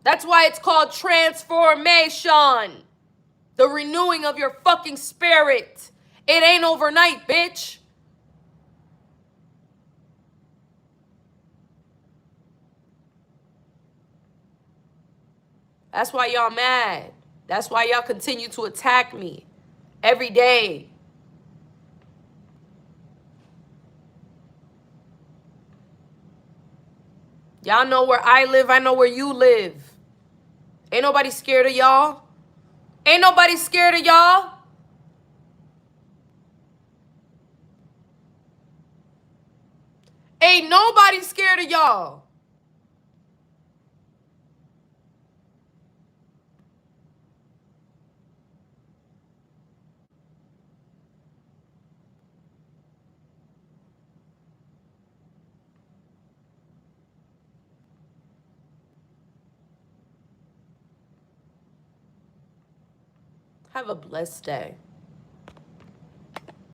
That's why it's called transformation. The renewing of your fucking spirit. It ain't overnight, bitch. That's why y'all mad. That's why y'all continue to attack me every day. Y'all know where I live. I know where you live. Ain't nobody scared of y'all. Ain't nobody scared of y'all. Ain't nobody scared of y'all. Have a blessed day.